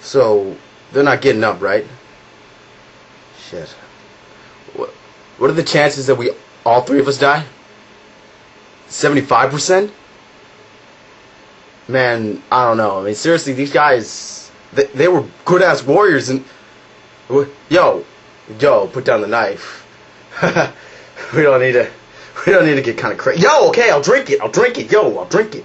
So, they're not getting up, right? Shit. What are the chances that all three of us die? 75%? Man, I don't know. I mean, seriously, these guys, they were good-ass warriors, and... Yo, put down the knife. We don't need to get kind of crazy. Yo, okay, I'll drink it. Yo, I'll drink it.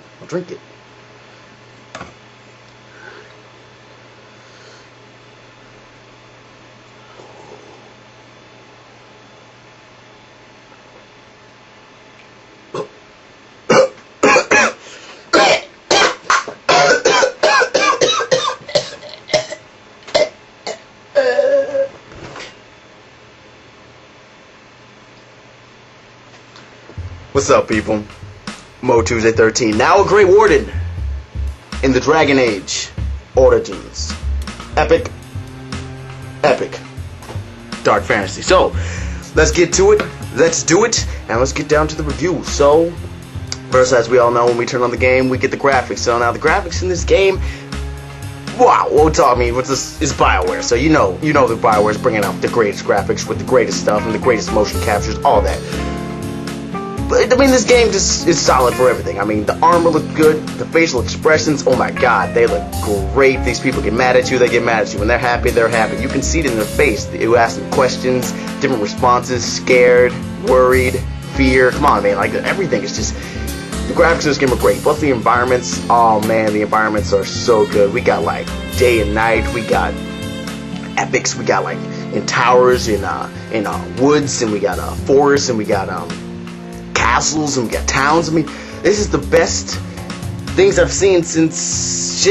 What's up, people? Mo Tuesday 13, now a Grey Warden in the Dragon Age Origins. Epic dark fantasy. So, let's get to it. Let's do it, and let's get down to the review. So, first, as we all know, when we turn on the game, we get the graphics. So now the graphics in this game, wow, what's this? It's BioWare. So you know that BioWare is bringing out the greatest graphics with the greatest stuff and the greatest motion captures, all that. But, I mean, this game just is solid for everything. I mean, the armor looked good, the facial expressions, oh my god, they look great. These people get mad at you, they get mad at you. When they're happy, they're happy. You can see it in their face. You ask them questions, different responses, scared, worried, fear. Come on, man, like, everything is just... The graphics in this game are great. Plus the environments, oh man, the environments are so good. We got, like, day and night, we got epics, we got, like, in towers, in woods, and we got forests, and we got, castles, and we got towns. I mean, this is the best things I've seen since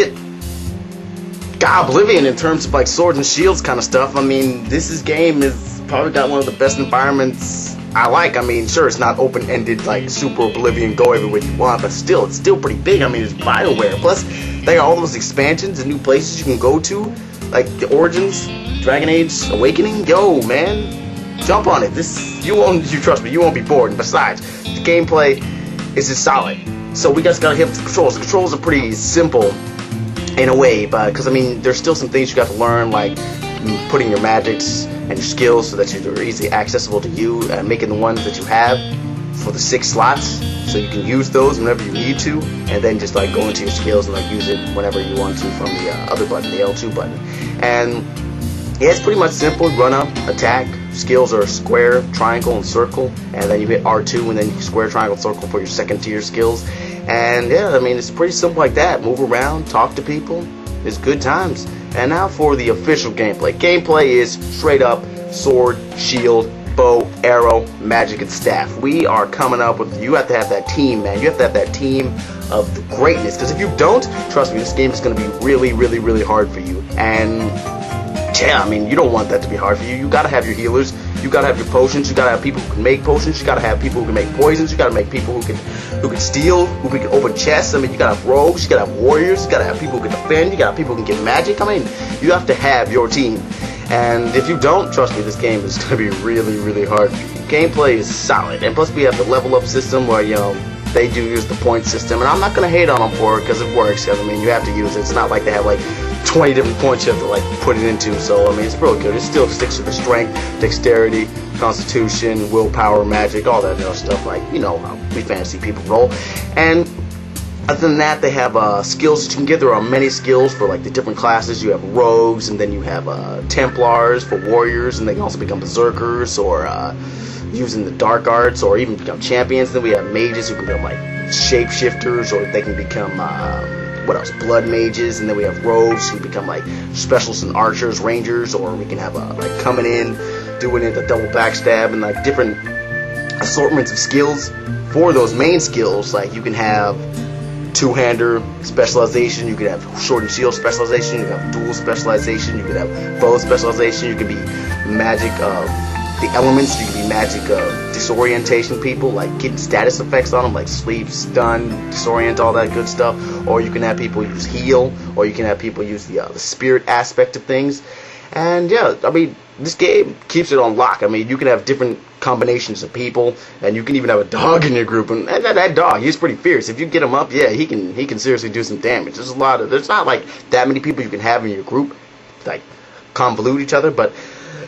Oblivion in terms of like swords and shields kind of stuff. I mean, this game is probably got one of the best environments I like. I mean, sure, it's not open-ended like Super Oblivion, go everywhere you want, but still, it's still pretty big. I mean, it's BioWare. Plus, they got all those expansions and new places you can go to, like the Origins, Dragon Age Awakening. Yo, man. Jump on it. You trust me, you won't be bored. And besides, the gameplay is just solid. So we just gotta hit the controls. The controls are pretty simple in a way, but because I mean, there's still some things you got to learn, like putting your magics and your skills so that they're easily accessible to you, and making the ones that you have for the 6 slots, so you can use those whenever you need to, and then just like go into your skills and like use it whenever you want to from the other button, the L2 button. And yeah, it's pretty much simple. Run up, attack. Skills are square, triangle, and circle, and then you hit R2 and then square, triangle, circle for your second tier skills. And yeah, I mean, it's pretty simple like that. Move around, talk to people. It's good times. And now for the official gameplay. Gameplay is straight up sword, shield, bow, arrow, magic, and staff. We are coming up with, you have to have that team, man. You have to have that team of greatness, because if you don't, trust me, this game is going to be really, really, really hard for you. And yeah, I mean, you don't want that to be hard for you. You gotta have your healers, you gotta have your potions, you gotta have people who can make potions, you gotta have people who can make poisons, you gotta make people who can steal, who can open chests. I mean, you gotta have rogues, you gotta have warriors, you gotta have people who can defend, you gotta have people who can get magic. I mean, you have to have your team. And if you don't, trust me, this game is gonna be really, really hard for you. Gameplay is solid, and plus we have the level up system where, you know, they do use the point system, and I'm not gonna hate on them for it because it works. Because I mean, you have to use it. It's not like they have like 20 different points you have to like put it into. So I mean, it's real good. It still sticks to the strength, dexterity, constitution, willpower, magic, all that other stuff. Like, you know how we fantasy people roll. And other than that, they have skills that you can get. There are many skills for like the different classes. You have rogues, and then you have Templars for warriors, and they can also become berserkers or using the dark arts, or even become champions. Then we have mages who can become like shapeshifters, or they can become blood mages. And then we have rogues who become like specialists and archers, rangers, or we can have like coming in, doing it, the double backstab, and like different assortments of skills for those main skills. Like you can have two-hander specialization, you could have sword and shield specialization, you could have dual specialization, you could have bow specialization, you could be magic the elements, you can be magic disorientation people, like getting status effects on them, like sleep, stun, disorient, all that good stuff. Or you can have people use heal, or you can have people use the spirit aspect of things. And yeah, I mean, this game keeps it on lock. I mean, you can have different combinations of people, and you can even have a dog in your group. And that dog, he's pretty fierce. If you get him up, yeah, he can seriously do some damage. There's not like that many people you can have in your group, like convolute each other, but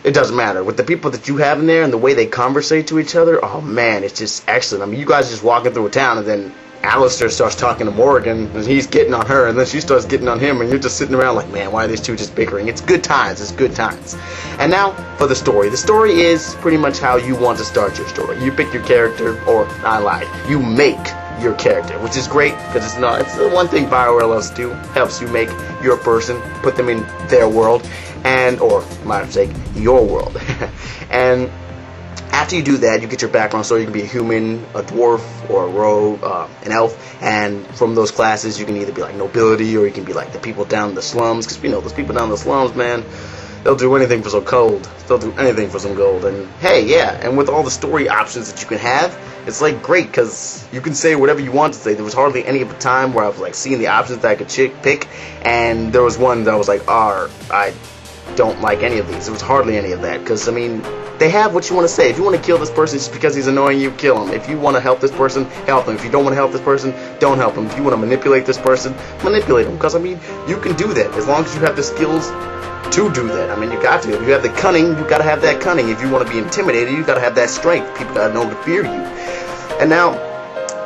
it doesn't matter. With the people that you have in there and the way they conversate to each other, oh man, it's just excellent. I mean, you guys are just walking through a town, and then Alistair starts talking to Morgan, and he's getting on her, and then she starts getting on him, and you're just sitting around like, man, why are these two just bickering? It's good times. It's good times. And now for the story. The story is pretty much how you want to start your story. You pick your character, or I lied, you make your character, which is great because it's the one thing BioWare loves to do, helps you make your person, put them in their world, or my mistake, your world. And after you do that, you get your background, so you can be a human, a dwarf, or a rogue, an elf, and from those classes you can either be like nobility, or you can be like the people down in the slums, because we know those people down in the slums, man, they'll do anything for some gold. They'll do anything for some gold. And hey, yeah, and with all the story options that you can have, it's like great, because you can say whatever you want to say. There was hardly any of the time where I was like seeing the options that I could pick, and there was one that I was like, I don't like any of these. There was hardly any of that, because I mean, they have what you want to say. If you want to kill this person just because he's annoying you, kill him. If you want to help this person, help him. If you don't want to help this person, don't help him. If you want to manipulate this person, manipulate him. Because I mean, you can do that as long as you have the skills to do that. I mean, you got to. If you have the cunning, you got to have that cunning. If you want to be intimidated, you got to have that strength. People got to know to fear you. And now,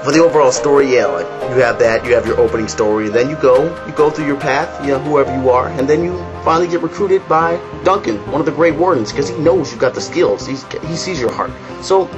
for the overall story, yeah, like, you have that, you have your opening story, then you go through your path, you know, whoever you are, and then you finally get recruited by Duncan, one of the Grey Wardens, because he knows you've got the skills, he sees your heart. So,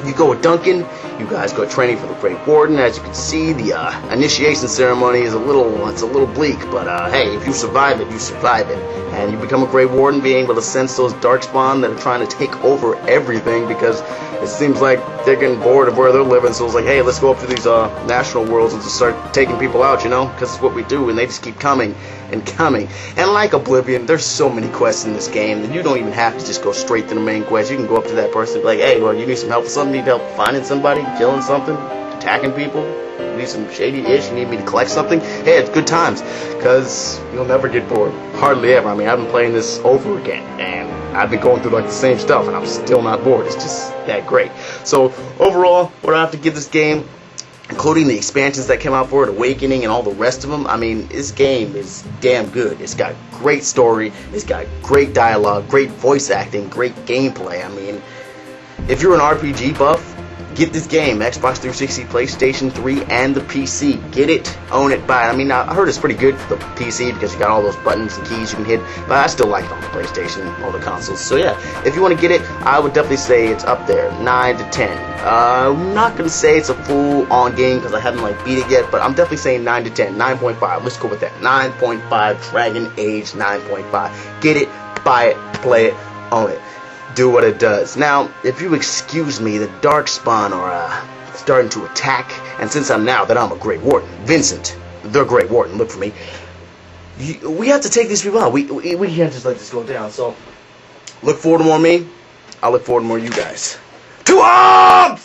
you go with Duncan, you guys go training for the Grey Warden. As you can see, the initiation ceremony is a little bleak, but hey, if you survive it, you survive it. And you become a Grey Warden, being able to sense those darkspawn that are trying to take over everything, because it seems like they're getting bored of where they're living, so it's like, hey, let's go up to these national worlds and just start taking people out, you know, because it's what we do, and they just keep coming and coming. And like Oblivion, there's so many quests in this game that you don't even have to just go straight to the main quest. You can go up to that person and be like, hey, well, you need some help with something? Need help finding somebody, killing something, attacking people? You need some shady-ish? You need me to collect something? Hey, it's good times, because you'll never get bored. Hardly ever. I mean, I've been playing this over again, and I've been going through like the same stuff, and I'm still not bored. It's just that great. So overall, what I have to give this game, including the expansions that came out for it, Awakening and all the rest of them, I mean, this game is damn good. It's got great story, it's got great dialogue, great voice acting, great gameplay. I mean, if you're an RPG buff, get this game. Xbox 360, PlayStation 3, and the PC. Get it, own it, buy it. I mean, I heard it's pretty good for the PC because you got all those buttons and keys you can hit, but I still like it on the PlayStation, all the consoles. So yeah, if you want to get it, I would definitely say it's up there, 9 to 10. I'm not going to say it's a full-on game because I haven't like beat it yet, but I'm definitely saying 9 to 10, 9.5. Let's go with that. 9.5, Dragon Age 9.5. Get it, buy it, play it, own it. Do what it does. Now, if you excuse me, the Darkspawn are starting to attack, and since I'm a Grey Warden, Vincent, the Grey Warden, look for me. We have to take these people out. We can't just let this go down. So, look forward to more me. I'll look forward to more you guys. To arms!